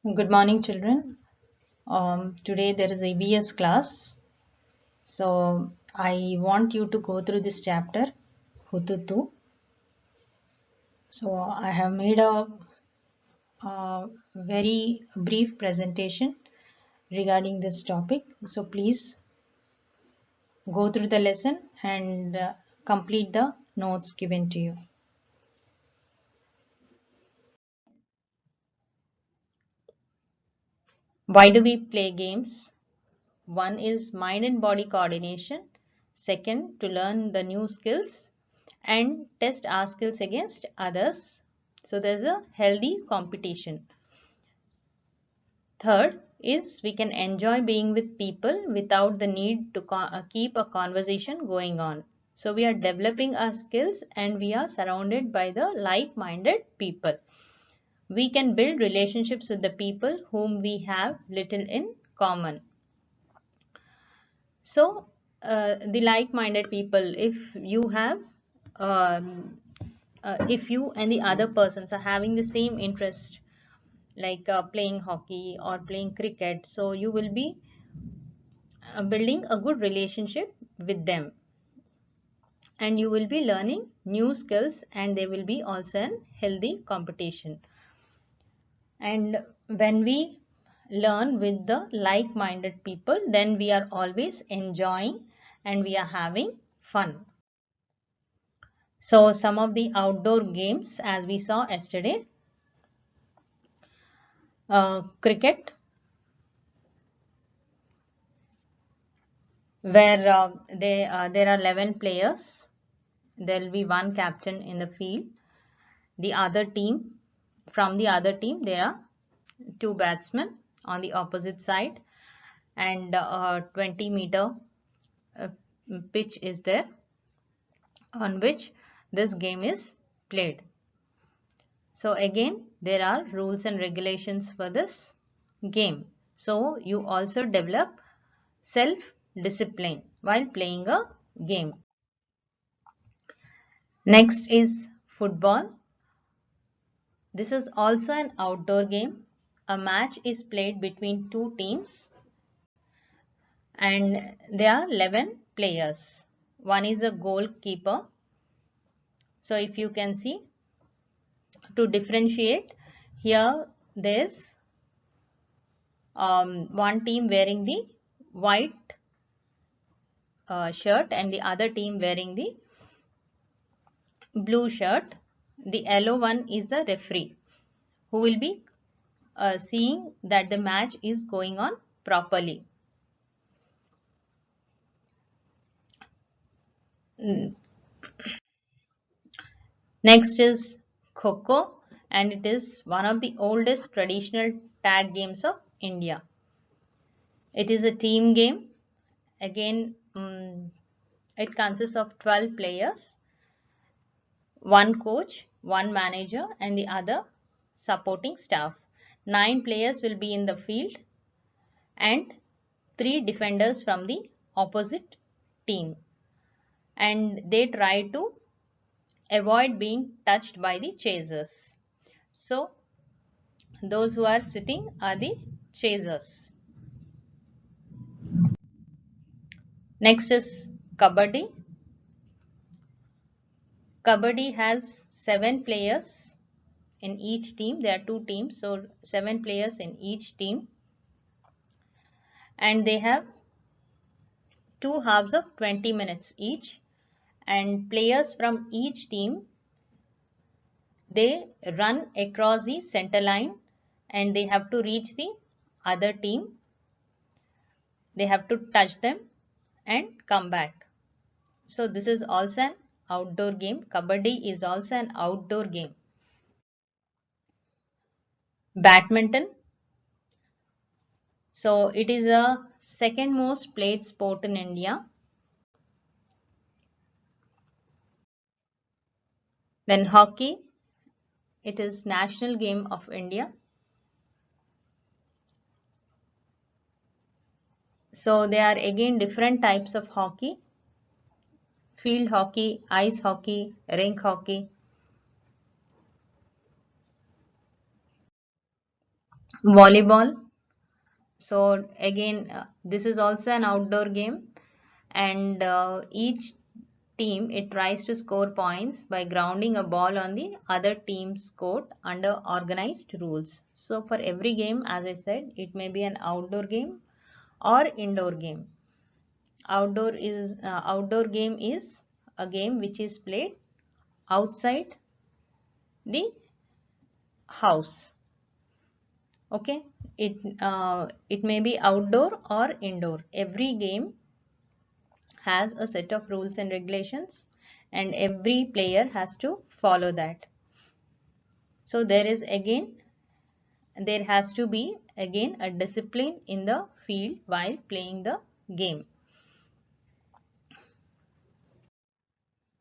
Good morning, children. Today there is EVS class. So I want you to go through this chapter, Hututu. So I have made a very brief presentation regarding this topic. So please go through the lesson and complete the notes given to you. Why do we play games? One is mind and body coordination. Second, to learn the new skills and test our skills against others. So there's a healthy competition. Third is we can enjoy being with people without the need to keep a conversation going on. So we are developing our skills and we are surrounded by the like-minded people. We can build relationships with the people whom we have little in common. So the like-minded people, if you and the other persons are having the same interest, like playing hockey or playing cricket, so you will be building a good relationship with them, and you will be learning new skills, and there will be also an healthy competition. And when we learn with the like-minded people, then we are always enjoying and we are having fun. So some of the outdoor games as we saw yesterday, cricket, where there are 11 players. There will be one captain in the field. The other team, from the other team, there are two batsmen on the opposite side, and 20-meter uh, pitch is there on which this game is played. So again, there are rules and regulations for this game. So you also develop self-discipline while playing a game. Next is football. This is also an outdoor game. A match is played between two teams and there are 11 players. One is a goalkeeper. So if you can see, to differentiate, here there's one team wearing the white shirt and the other team wearing the blue shirt. The yellow one is the referee who will be seeing that the match is going on properly. Next is Kho-Kho, and it is one of the oldest traditional tag games of India. It is a team game. Again, it consists of 12 players, one coach, one manager, and the other supporting staff. 9 players will be in the field and 3 defenders from the opposite team. And they try to avoid being touched by the chasers. So those who are sitting are the chasers. Next is Kabaddi. Kabaddi has 7 players in each team. There are 2 teams, so 7 players in each team. And they have 2 halves of 20 minutes each. And players from each team, they run across the center line and they have to reach the other team. They have to touch them and come back. So this is also an outdoor game. Kabaddi is also an outdoor game. Badminton. So it is a second most played sport in India. Then hockey. It is national game of India. So there are again different types of hockey. Field hockey, ice hockey, rink hockey. volleyball. So again, this is also an outdoor game, and each team it tries to score points by grounding a ball on the other team's court under organized rules. So for every game, as I said, it may be an outdoor game or indoor game. Outdoor game is a game which is played outside the house. Okay, it may be outdoor or indoor. Every game has a set of rules and regulations, and every player has to follow that. So there has to be again a discipline in the field while playing the game.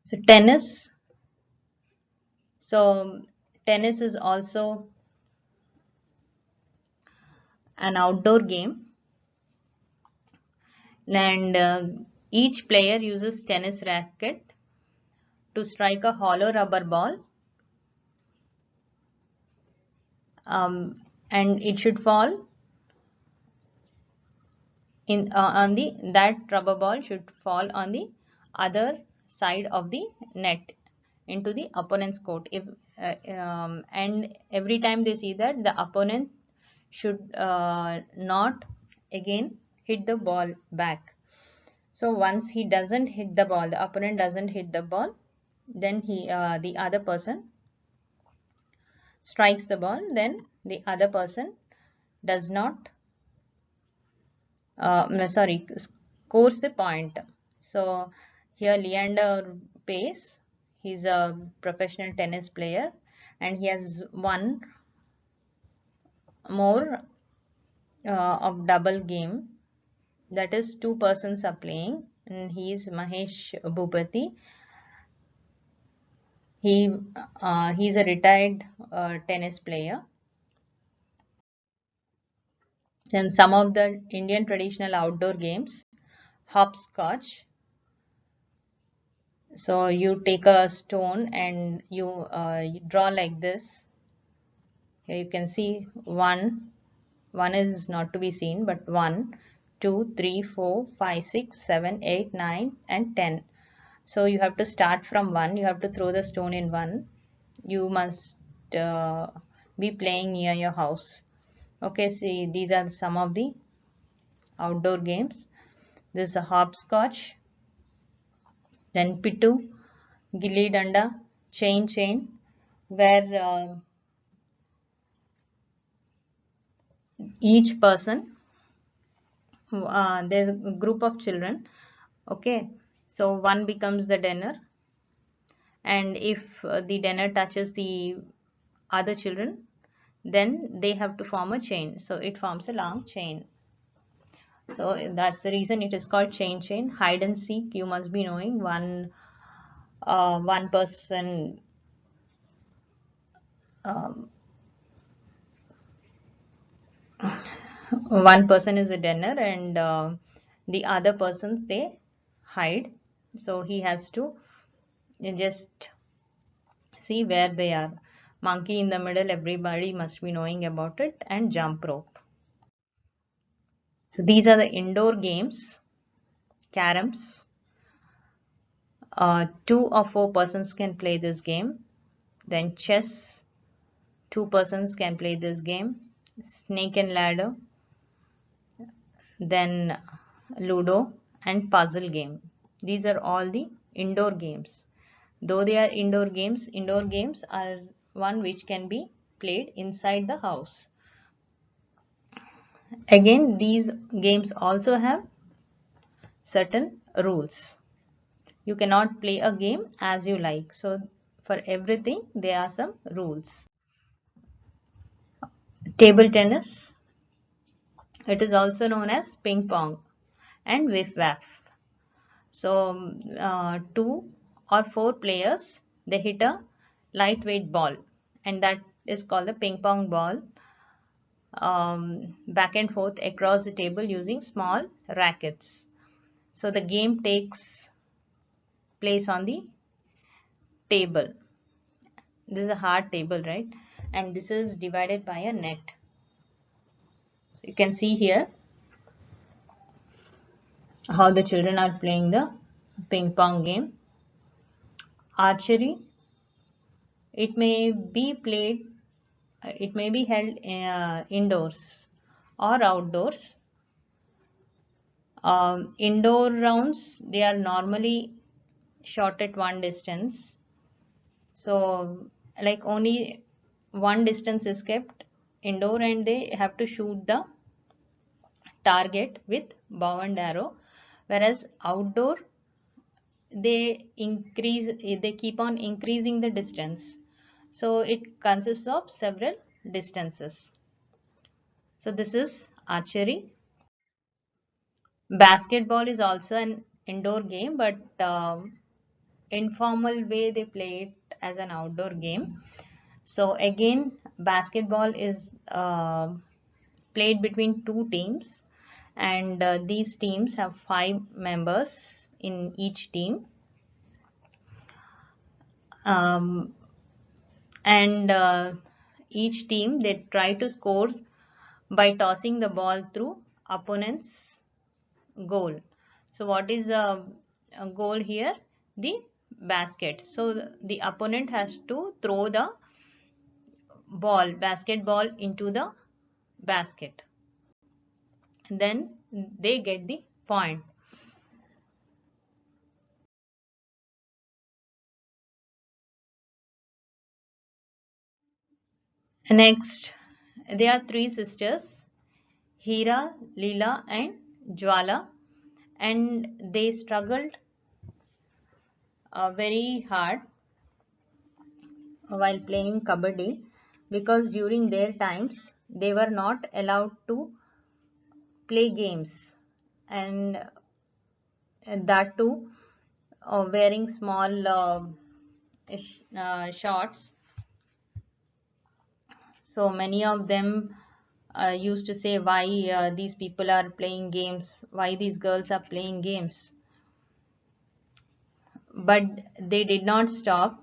So tennis is also an outdoor game, and each player uses tennis racket to strike a hollow rubber ball, and it should fall in on the that rubber ball should fall on the other side of the net into the opponent's court. If and every time they see that, the opponent should not again hit the ball back. So once he doesn't hit the ball, the opponent doesn't hit the ball, then the other person strikes the ball, then the other person does not scores the point. So here Leander Pace, he's a professional tennis player, and he has one more of double game, that is two persons are playing, and he's Mahesh Bhupati. He's a retired tennis player. Then some of the Indian traditional outdoor games, hopscotch. So you take a stone and you draw like this. Here you can see one is not to be seen, but 1, 2, 3, 4, 5, 6, 7, 8, 9 and 10. So you have to start from 1. You have to throw the stone in 1. You must be playing near your house. Okay, see, these are some of the outdoor games. This is a hopscotch, then pittu, gilli danda, chain, where each person, there's a group of children. Okay, so one becomes the dinner, and if the dinner touches the other children, then they have to form a chain. So it forms a long chain. So that's the reason it is called chain. Hide and seek, you must be knowing, one person um, one person is a dinner, and the other persons they hide. So he has to just see where they are. Monkey in the middle, everybody must be knowing about it, and jump rope. So these are the indoor games. Caroms. 2 or 4 persons can play this game. Then chess. 2 persons can play this game. Snake and ladder. Then Ludo and puzzle game. These are all the indoor games. Though they are indoor games are one which can be played inside the house. Again, these games also have certain rules. You cannot play a game as you like. So for everything there are some rules. Table tennis. It is also known as ping pong and whiff waff. So 2 or 4 players, they hit a lightweight ball, and that is called the ping pong ball, back and forth across the table using small rackets. So the game takes place on the table. This is a hard table, right? And this is divided by a net. You can see here how the children are playing the ping pong game. Archery, it may be played, it may be held indoors or outdoors. Indoor rounds, they are normally shot at one distance. So like only one distance is kept indoor and they have to shoot the target with bow and arrow, whereas outdoor they keep on increasing the distance, so it consists of several distances. So this is archery. Basketball is also an indoor game, but informal way they play it as an outdoor game. So again, basketball is played between two teams, and these teams have 5 members in each team. Um, and each team, they try to score by tossing the ball through opponent's goal. So what is a goal here? The basket. So the opponent has to throw the basketball into the basket, then they get the point. Next, there are 3 sisters, Hira, Leela and Jwala, and they struggled very hard while playing kabaddi, because during their times they were not allowed to play games, and that too wearing small shorts. So many of them used to say, why these people are playing games, why these girls are playing games. But they did not stop.